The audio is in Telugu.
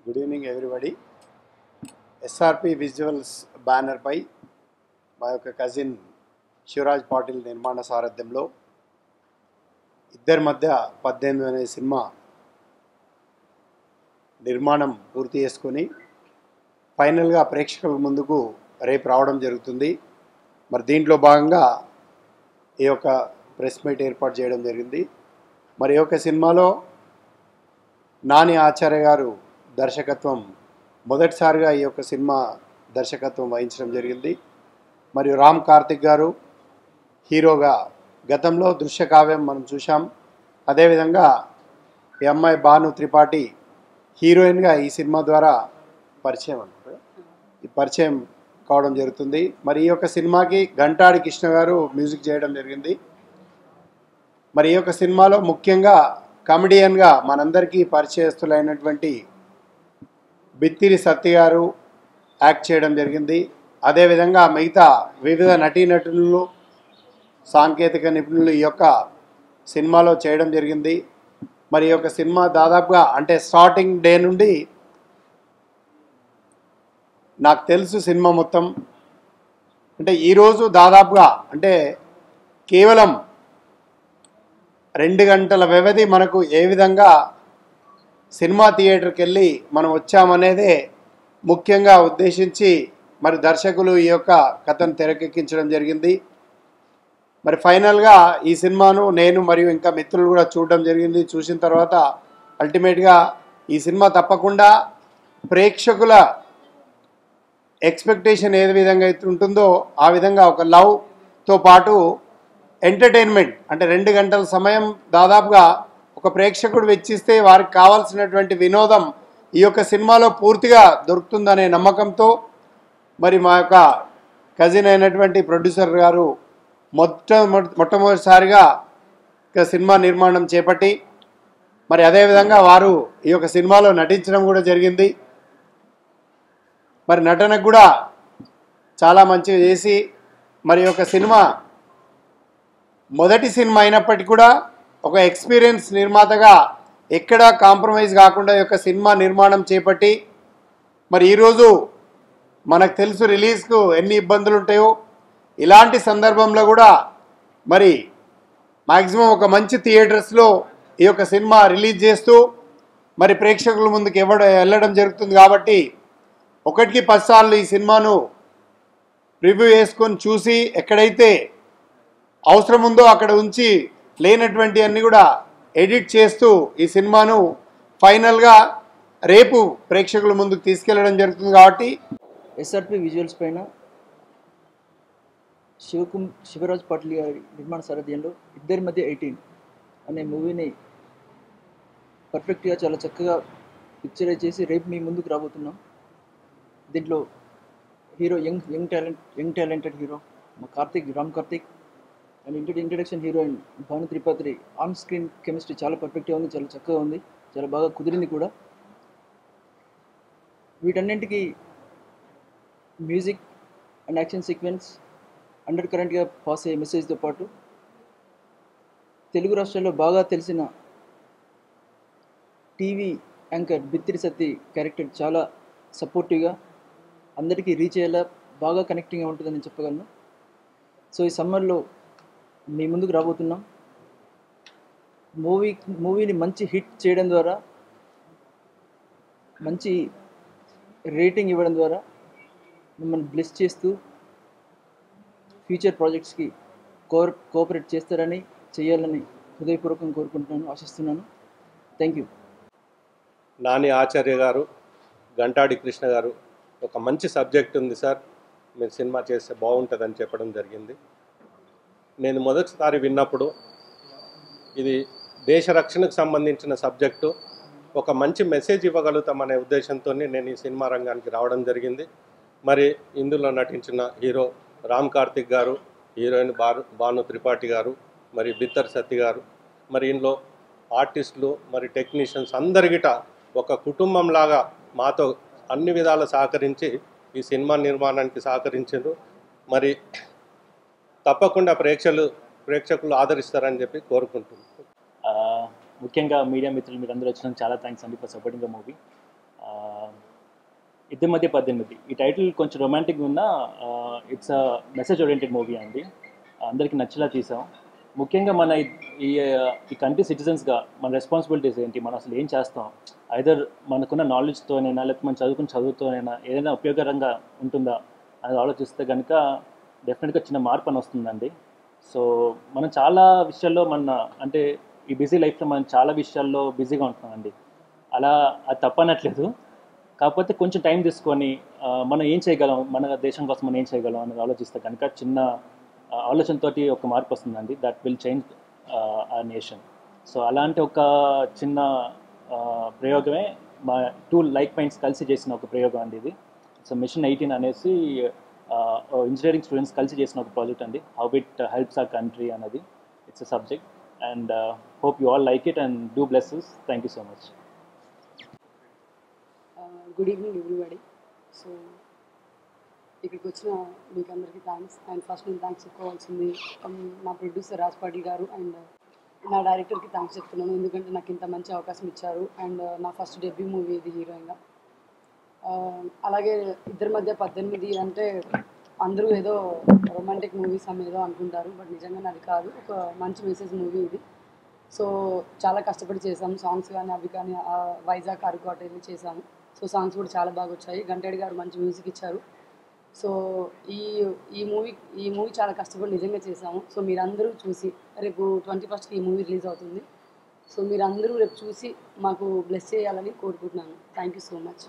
Good evening everybody. SRP visuals బ్యానర్పై మా యొక్క కజిన్ శివరాజ్ పాటిల్ నిర్మాణ సారథ్యంలో ఇద్దరి మధ్య 18 అనే సినిమా నిర్మాణం పూర్తి చేసుకొని ఫైనల్గా ప్రేక్షకుల ముందుకు రేపు రావడం జరుగుతుంది. మరి దీంట్లో భాగంగా ఈ యొక్క ప్రెస్ మీట్ ఏర్పాటు చేయడం జరిగింది. మరి ఈ యొక్క సినిమాలో నాని ఆచార్య గారు దర్శకత్వం మొదటిసారిగా ఈ యొక్క సినిమా దర్శకత్వం వహించడం జరిగింది. మరియు రామ్ కార్తిక్ గారు హీరోగా గతంలో దృశ్య కావ్యం మనం చూసాం. అదేవిధంగా ఈ అమ్మాయి భాను త్రిపాఠి హీరోయిన్గా ఈ సినిమా ద్వారా పరిచయం కావడం జరుగుతుంది. మరి ఈ యొక్క సినిమాకి గంటాడి కృష్ణ గారు మ్యూజిక్ చేయడం జరిగింది. మరి ఈ యొక్క సినిమాలో ముఖ్యంగా కమెడియన్గా మనందరికీ పరిచయస్తులైనటువంటి బిత్తిరి సత్య గారు యాక్ట్ చేయడం జరిగింది. అదేవిధంగా మిగతా వివిధ నటీనటులు సాంకేతిక నిపుణులు ఈ యొక్క సినిమాలో చేయడం జరిగింది. మరి ఈ యొక్క సినిమా దాదాపుగా అంటే స్టార్టింగ్ డే నుండి నాకు తెలుసు సినిమా మొత్తం అంటే ఈరోజు దాదాపుగా అంటే కేవలం 2 గంటల వ్యవధి మనకు ఏ విధంగా సినిమా థియేటర్కి వెళ్ళి మనం వచ్చామనేదే ముఖ్యంగా ఉద్దేశించి మరి దర్శకులు ఈ యొక్క కథను తెరకెక్కించడం జరిగింది. మరి ఫైనల్గా ఈ సినిమాను నేను మరియు ఇంకా మిత్రులు కూడా చూడడం జరిగింది. చూసిన తర్వాత అల్టిమేట్గా ఈ సినిమా తప్పకుండా ప్రేక్షకుల ఎక్స్పెక్టేషన్ ఏ విధంగా అయితే ఉంటుందో ఆ విధంగా ఒక లవ్తో పాటు ఎంటర్టైన్మెంట్ అంటే 2 గంటల సమయం దాదాపుగా ఒక ప్రేక్షకుడు వెచ్చిస్తే వారికి కావాల్సినటువంటి వినోదం ఈ యొక్క సినిమాలో పూర్తిగా దొరుకుతుందనే నమ్మకంతో మరి మా యొక్క కజిన్ అయినటువంటి ప్రొడ్యూసర్ గారు మొట్టమొదటిసారిగా సినిమా నిర్మాణం చేపట్టి మరి అదేవిధంగా వారు ఈ యొక్క సినిమాలో నటించడం కూడా జరిగింది. మరి నటనకు కూడా చాలా మంచిగా చేసి మరి యొక్క సినిమా మొదటి సినిమా అయినప్పటికీ కూడా ఒక ఎక్స్పీరియన్స్ నిర్మాతగా ఎక్కడా కాంప్రమైజ్ కాకుండా ఈ యొక్క సినిమా నిర్మాణం చేపట్టి మరి ఈరోజు మనకు తెలుసు రిలీజ్కు ఎన్ని ఇబ్బందులు ఉంటాయో ఇలాంటి సందర్భంలో కూడా మరి మ్యాక్సిమం ఒక మంచి థియేటర్స్లో ఈ యొక్క సినిమా రిలీజ్ చేస్తూ మరి ప్రేక్షకుల ముందుకు వెళ్ళడం జరుగుతుంది. కాబట్టి 1కి 10 సార్లు ఈ సినిమాను రివ్యూ చేసుకొని చూసి ఎక్కడైతే అవసరం ఉందో అక్కడ ఉంచి లేనటువంటి అన్ని కూడా ఎడిట్ చేస్తూ ఈ సినిమాను ఫైనల్గా రేపు ప్రేక్షకుల ముందుకు తీసుకెళ్లడం జరుగుతుంది. కాబట్టి ఎస్ఆర్పి విజువల్స్ పైన శివరాజ్ పాటిల్ గారి నిర్మాణ సారథ్యంలో ఇద్దరి మధ్య 18 అనే మూవీని పర్ఫెక్ట్గా చాలా చక్కగా పిక్చరైజ్ చేసి రేపు మీ ముందుకు రాబోతున్నాం. దీంట్లో హీరో యంగ్ టాలెంటెడ్ హీరో మా Ram Karthik and introduction heroine Bhanu Tripathi. On screen chemistry చాలా పర్ఫెక్ట్గా ఉంది, చాలా చక్కగా ఉంది, చాలా బాగా కుదిరింది కూడా. వీటన్నింటికి music and action sequence under కరెంట్గా పాస్ అయ్యే మెసేజ్తో పాటు తెలుగు రాష్ట్రాల్లో బాగా తెలిసిన TV anchor Bithiri Sathi character చాలా సపోర్టివ్గా అందరికీ రీచ్ అయ్యేలా బాగా కనెక్టింగ్గా ఉంటుందని చెప్పగలను. సో ఈ సమ్మర్లో మీ ముందుకు రాబోతున్నాం. మూవీని మంచి హిట్ చేయడం ద్వారా, మంచి రేటింగ్ ఇవ్వడం ద్వారా మిమ్మల్ని బ్లెస్ చేస్తూ ఫ్యూచర్ ప్రాజెక్ట్స్కి కోఆపరేట్ చేయాలని హృదయపూర్వకంగా కోరుకుంటున్నాను, ఆశిస్తున్నాను. Thank you. నాని ఆచార్య గారు, గంటాడి కృష్ణ గారు ఒక మంచి సబ్జెక్ట్ ఉంది సార్, మీరు సినిమా చేస్తే బాగుంటుందని చెప్పడం జరిగింది. నేను మొదటిసారి విన్నప్పుడు ఇది దేశ రక్షణకు సంబంధించిన సబ్జెక్టు, ఒక మంచి మెసేజ్ ఇవ్వగలుగుతామనే ఉద్దేశంతో నేను ఈ సినిమా రంగానికి రావడం జరిగింది. మరి ఇందులో నటించిన హీరో రామ్ కార్తిక్ గారు, హీరోయిన్ భాను త్రిపాఠి గారు, మరి బిత్తర్ సత్య గారు, మరి ఇందులో ఆర్టిస్టులు మరి టెక్నీషియన్స్ అందరిగిట ఒక కుటుంబంలాగా మాతో అన్ని విధాలు సహకరించి ఈ సినిమా నిర్మాణానికి సహకరించారు. మరి తప్పకుండా ప్రేక్షకులు ఆదరిస్తారని చెప్పి కోరుకుంటున్నాను. ముఖ్యంగా మీడియా మిత్రులు మీరందరూ వచ్చినందుకు చాలా థ్యాంక్స్ అండి ఫర్ సపోర్టింగ్ ద మూవీ. ఇద్దరి మధ్య 18 ఈ టైటిల్ కొంచెం రొమాంటిక్గా ఉన్న it's a message oriented movie అండి. అందరికీ నచ్చేలా తీసాం. ముఖ్యంగా మన ఈ కంట్రీ సిటిజన్స్గా మన రెస్పాన్సిబిలిటీస్ ఏంటి, మనం అసలు ఏం చేస్తాం, ఐదర్ మనకున్న నాలెడ్జ్తోనైనా లేకపోతే మనం చదువుకున్న చదువుతోనైనా ఏదైనా ఉపయోగకరంగా ఉంటుందా అనేది ఆలోచిస్తే కనుక డెఫినెట్గా చిన్న మార్పు అని వస్తుందండి. సో మనం చాలా విషయాల్లో అంటే ఈ బిజీ లైఫ్లో మనం చాలా విషయాల్లో బిజీగా ఉంటున్నామండి. అలా అది తప్పనట్లేదు. కాకపోతే కొంచెం టైం తీసుకొని మనం ఏం చేయగలం, మన దేశం కోసం మనం ఏం చేయగలం అనేది ఆలోచిస్తే కనుక చిన్న ఆలోచనతోటి ఒక మార్పు వస్తుందండి. దట్ విల్ చేంజ్ ఆ నేషన్. సో అలాంటి ఒక చిన్న ప్రయోగమే మా 2 లైక్ మైండ్స్ కలిసి చేసిన ఒక ప్రయోగం అండి ఇది. సో మిషన్ 18 అనేసి ఇంజనీరింగ్ స్టూడెంట్స్ కలిసి చేసిన ఒక ప్రాజెక్ట్ అండి. How it helps our country అనేది it's a subject. And hope you all like it and do blesses. Thank you so much. Good evening everybody. So ఇక్కడికి వచ్చిన మీకు అందరికీ థ్యాంక్స్. అండ్ ఫస్ట్ నేను థ్యాంక్స్ చెప్పుకోవాల్సింది మా ప్రొడ్యూసర్ రాజ్ పాటిల్ గారు అండ్ నా డైరెక్టర్కి థ్యాంక్స్ చెప్తున్నాను. ఎందుకంటే నాకు ఇంత మంచి అవకాశం ఇచ్చారు. అండ్ నా ఫస్ట్ డెబ్యూ మూవీ ఇది హీరోయిన్గా. అలాగే ఇద్దరి మధ్య 18 అంటే అందరూ ఏదో రొమాంటిక్ మూవీస్ ఏదో అనుకుంటారు, బట్ నిజంగా అది కాదు. ఒక మంచి మెసేజ్ మూవీ ఇది. సో చాలా కష్టపడి చేసాము. సాంగ్స్ కానీ అవి కానీ వైజాగ్ అరకు వెళ్ళి చేసాము. సో సాంగ్స్ కూడా చాలా బాగా వచ్చాయి. గంటేడి గారు మంచి మ్యూజిక్ ఇచ్చారు. సో ఈ మూవీ చాలా కష్టపడి నిజంగా చేసాము. సో మీరందరూ చూసి రేపు 21st ఈ మూవీ రిలీజ్ అవుతుంది. సో మీరందరూ రేపు చూసి మాకు బ్లెస్ చేయాలని కోరుకుంటున్నాను. Thank you so much.